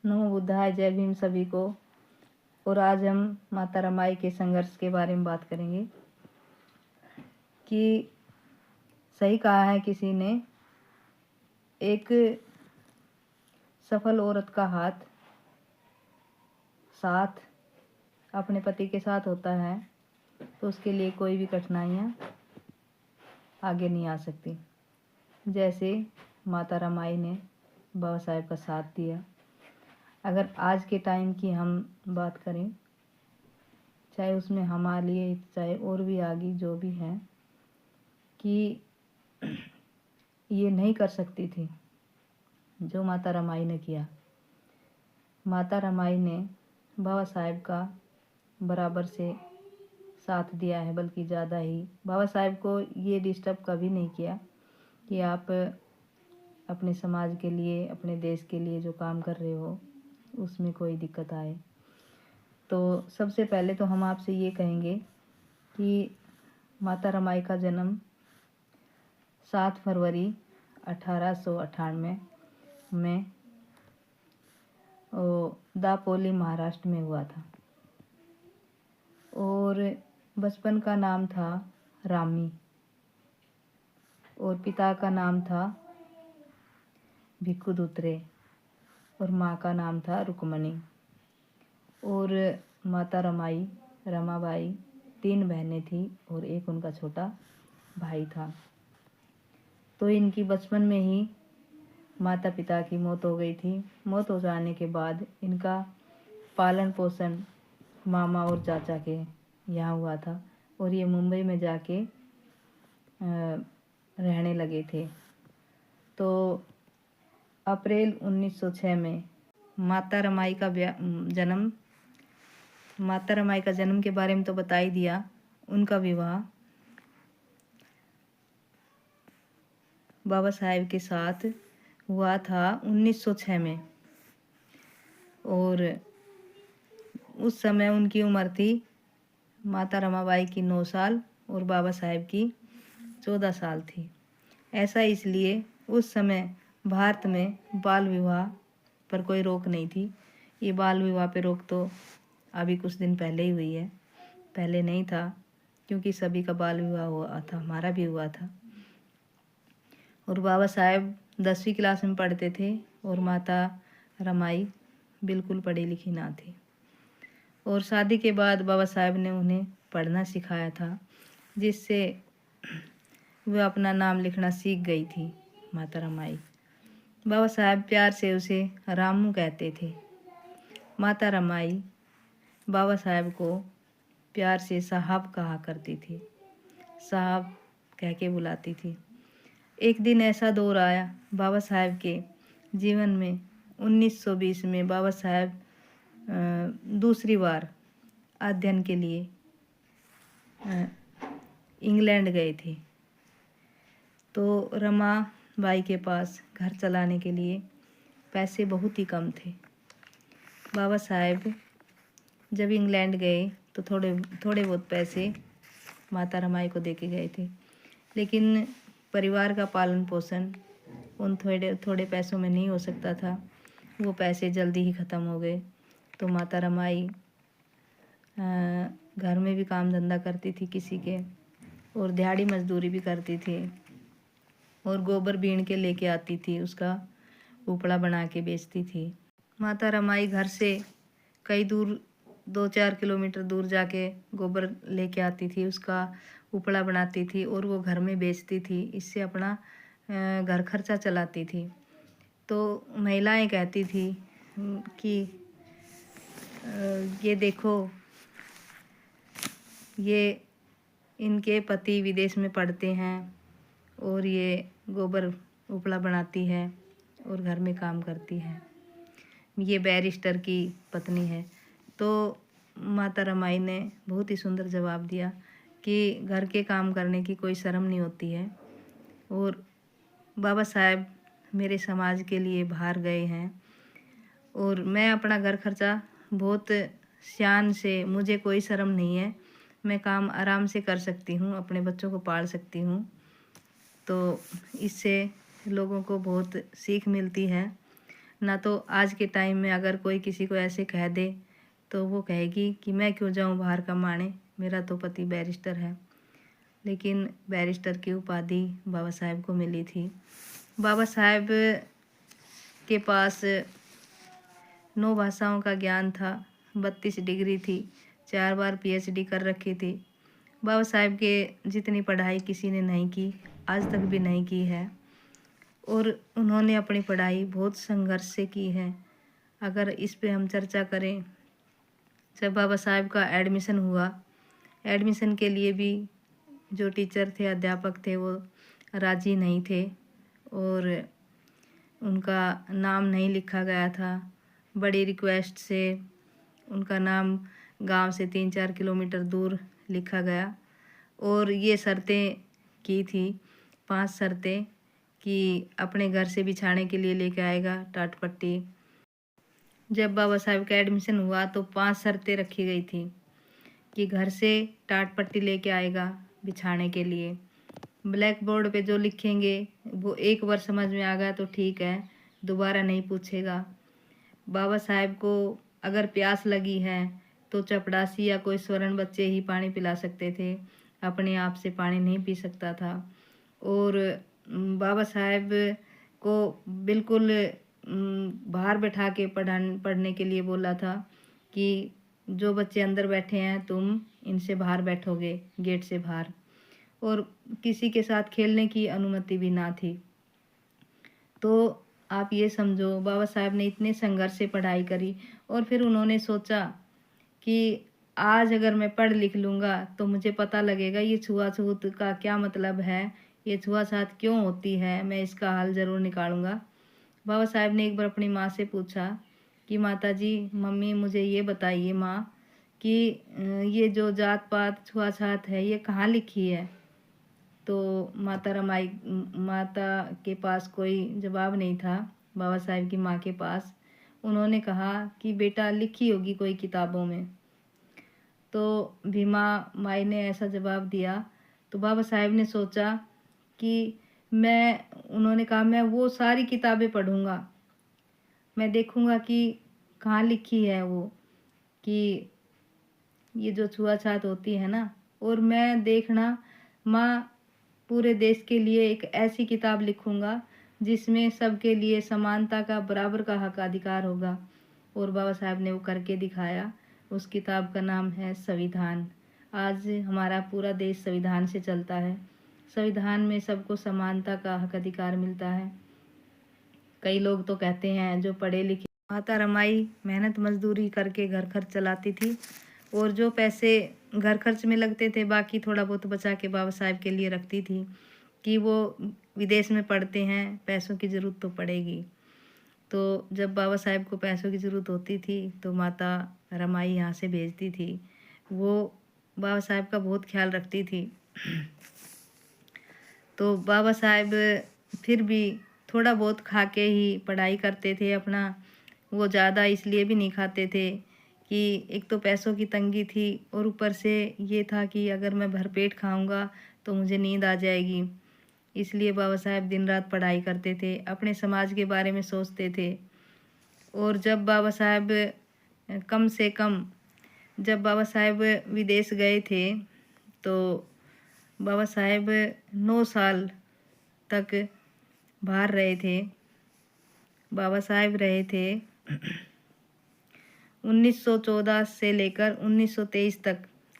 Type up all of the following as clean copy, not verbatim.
नमो बुद्धाय, जय भीम सभी को। और आज हम माता रमाई के संघर्ष के बारे में बात करेंगे कि सही कहा है किसी ने, एक सफल औरत का साथ अपने पति के साथ होता है तो उसके लिए कोई भी कठिनाइयाँ आगे नहीं आ सकती। जैसे माता रमाई ने बाबा साहेब का साथ दिया। अगर आज के टाइम की हम बात करें, चाहे उसमें हमारे लिए चाहे और भी आगे जो भी हैं, कि ये नहीं कर सकती थी जो माता रमाई ने किया। माता रमाई ने बाबा साहेब का बराबर से साथ दिया है, बल्कि ज़्यादा ही। बाबा साहेब को ये डिस्टर्ब कभी नहीं किया कि आप अपने समाज के लिए, अपने देश के लिए जो काम कर रहे हो उसमें कोई दिक्कत आए। तो सबसे पहले तो हम आपसे ये कहेंगे कि माता रमाई का जन्म 7 फरवरी 1898 में दापोली, महाराष्ट्र में हुआ था। और बचपन का नाम था रामी और पिता का नाम था भिक्खु धुत्रे और माँ का नाम था रुक्मणी। और माता रमाई, रमाबाई 3 बहनें थी और एक उनका छोटा भाई था। तो इनकी बचपन में ही माता पिता की मौत हो गई थी। मौत हो जाने के बाद इनका पालन पोषण मामा और चाचा के यहाँ हुआ था और ये मुंबई में जाके रहने लगे थे। तो अप्रैल 1906 में माता रमाई का जन्म के बारे में तो बता ही दिया। उनका विवाह बाबा साहेब के साथ हुआ था 1906 में और उस समय उनकी उम्र थी, माता रमाबाई की 9 साल और बाबा साहेब की 14 साल थी। ऐसा इसलिए उस समय भारत में बाल विवाह पर कोई रोक नहीं थी। ये बाल विवाह पे रोक तो अभी कुछ दिन पहले ही हुई है, पहले नहीं था, क्योंकि सभी का बाल विवाह हुआ था, हमारा भी हुआ था। और बाबा साहेब 10वीं क्लास में पढ़ते थे और माता रमाई बिल्कुल पढ़ी लिखी ना थी। और शादी के बाद बाबा साहेब ने उन्हें पढ़ना सिखाया था, जिससे वह अपना नाम लिखना सीख गई थी माता रमाई। बाबा साहेब प्यार से उसे रामू कहते थे। माता रमाई बाबा साहेब को प्यार से साहब कहा करती थी, साहब कह के बुलाती थी। एक दिन ऐसा दौर आया बाबा साहेब के जीवन में, 1920 में बाबा साहेब दूसरी बार अध्ययन के लिए इंग्लैंड गए थे। तो रमाबाई के पास घर चलाने के लिए पैसे बहुत ही कम थे। बाबा साहेब जब इंग्लैंड गए तो थोड़े बहुत पैसे माता रमाई को दे के गए थे, लेकिन परिवार का पालन पोषण उन थोड़े पैसों में नहीं हो सकता था। वो पैसे जल्दी ही ख़त्म हो गए। तो माता रमाई घर में भी काम धंधा करती थी किसी के, और दिहाड़ी मजदूरी भी करती थी, और गोबर बीन के लेके आती थी, उसका उपड़ा बना के बेचती थी। माता रमाई घर से कई दूर 2-4 किलोमीटर दूर जाके गोबर लेके आती थी, उसका उपड़ा बनाती थी और वो घर में बेचती थी। इससे अपना घर खर्चा चलाती थी। तो महिलाएं कहती थी कि ये देखो, ये इनके पति विदेश में पढ़ते हैं और ये गोबर उपड़ा बनाती है और घर में काम करती है, ये बैरिस्टर की पत्नी है। तो माता रमाई ने बहुत ही सुंदर जवाब दिया कि घर के काम करने की कोई शर्म नहीं होती है, और बाबा साहेब मेरे समाज के लिए बाहर गए हैं और मैं अपना घर खर्चा बहुत शान से, मुझे कोई शर्म नहीं है, मैं काम आराम से कर सकती हूँ, अपने बच्चों को पाल सकती हूँ। तो इससे लोगों को बहुत सीख मिलती है। ना तो आज के टाइम में अगर कोई किसी को ऐसे कह दे तो वो कहेगी कि मैं क्यों जाऊं बाहर कमाने, मेरा तो पति बैरिस्टर है। लेकिन बैरिस्टर की उपाधि बाबा साहेब को मिली थी। बाबा साहेब के पास 9 भाषाओं का ज्ञान था, 32 डिग्री थी, 4 बार PhD कर रखी थी। बाबा साहेब के जितनी पढ़ाई किसी ने नहीं की, आज तक भी नहीं की है, और उन्होंने अपनी पढ़ाई बहुत संघर्ष से की है। अगर इस पे हम चर्चा करें, जब बाबा साहेब का एडमिशन हुआ, एडमिशन के लिए भी जो टीचर थे, अध्यापक थे, वो राजी नहीं थे और उनका नाम नहीं लिखा गया था। बड़ी रिक्वेस्ट से उनका नाम गांव से 3-4 किलोमीटर दूर लिखा गया और ये शर्तें की थी, 5 शर्तें, कि अपने घर से बिछाने के लिए लेके आएगा टाट पट्टी। जब बाबा साहेब का एडमिशन हुआ तो 5 शर्तें रखी गई थी कि घर से टाट पट्टी लेके आएगा बिछाने के लिए। ब्लैक बोर्ड पे जो लिखेंगे वो एक बार समझ में आ गया तो ठीक है, दोबारा नहीं पूछेगा। बाबा साहेब को अगर प्यास लगी है तो चपड़ासी या कोई स्वर्ण बच्चे ही पानी पिला सकते थे, अपने आप से पानी नहीं पी सकता था। और बाबा साहेब को बिल्कुल बाहर बैठा के पढ़ने के लिए बोला था कि जो बच्चे अंदर बैठे हैं तुम इनसे बाहर बैठोगे, गेट से बाहर, और किसी के साथ खेलने की अनुमति भी ना थी। तो आप ये समझो, बाबा साहेब ने इतने संघर्ष से पढ़ाई करी और फिर उन्होंने सोचा कि आज अगर मैं पढ़ लिख लूँगा तो मुझे पता लगेगा ये छुआछूत का क्या मतलब है, ये छुआछूत क्यों होती है, मैं इसका हल ज़रूर निकालूंगा। बाबा साहेब ने एक बार अपनी माँ से पूछा कि माता जी, मम्मी मुझे ये बताइए माँ कि ये जो जात पात छुआछूत है ये कहाँ लिखी है। तो माता के पास कोई जवाब नहीं था, बाबा साहेब की माँ के पास। उन्होंने कहा कि बेटा लिखी होगी कोई किताबों में। तो भीमा माई ने ऐसा जवाब दिया तो बाबा साहेब ने सोचा कि उन्होंने कहा मैं वो सारी किताबें पढ़ूंगा, मैं देखूंगा कि कहाँ लिखी है वो, कि ये जो छुआछूत होती है ना, और मैं देखना माँ पूरे देश के लिए एक ऐसी किताब लिखूंगा जिसमें सबके लिए समानता का, बराबर का हक अधिकार होगा। और बाबा साहब ने वो करके दिखाया। उस किताब का नाम है संविधान। आज हमारा पूरा देश संविधान से चलता है। संविधान में सबको समानता का हक अधिकार मिलता है। कई लोग तो कहते हैं जो पढ़े लिखे, माता रमाई मेहनत मजदूरी करके घर खर्च चलाती थी और जो पैसे घर खर्च में लगते थे बाकी थोड़ा बहुत बचा के बाबा साहेब के लिए रखती थी कि वो विदेश में पढ़ते हैं, पैसों की ज़रूरत तो पड़ेगी। तो जब बाबा साहेब को पैसों की ज़रूरत होती थी तो माता रमाई यहाँ से भेजती थी। वो बाबा साहेब का बहुत ख्याल रखती थी। तो बाबा साहेब फिर भी थोड़ा बहुत खा के ही पढ़ाई करते थे अपना। वो ज़्यादा इसलिए भी नहीं खाते थे कि एक तो पैसों की तंगी थी और ऊपर से ये था कि अगर मैं भरपेट खाऊंगा तो मुझे नींद आ जाएगी। इसलिए बाबा साहेब दिन रात पढ़ाई करते थे, अपने समाज के बारे में सोचते थे। और जब बाबा साहेब कम से कम जब बाबा साहेब विदेश गए थे तो बाबा साहेब 9 साल तक बाहर रहे थे। बाबा साहेब रहे थे 1914 से लेकर 1923 तक,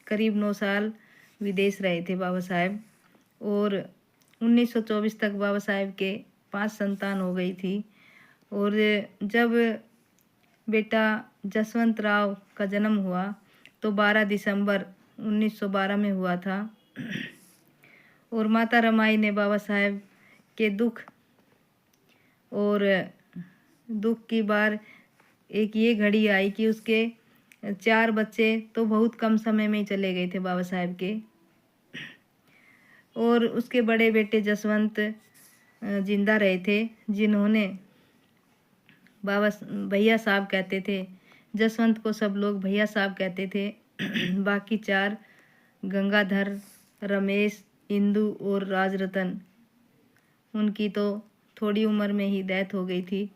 करीब 9 साल विदेश रहे थे बाबा साहेब। और 1924 तक बाबा साहेब के 5 संतान हो गई थी। और जब बेटा जसवंत राव का जन्म हुआ तो 12 दिसंबर 1912 में हुआ था। और माता रमाई ने बाबा साहेब के दुख की बार एक ये घड़ी आई कि उसके 4 बच्चे तो बहुत कम समय में ही चले गए थे बाबा साहेब के। और उसके बड़े बेटे जसवंत जिंदा रहे थे, जिन्होंने बाबा भैया साहब कहते थे। जसवंत को सब लोग भैया साहब कहते थे। बाकी 4 गंगाधर, रमेश, इंदु और राजरतन, उनकी तो थोड़ी उम्र में ही डेथ हो गई थी।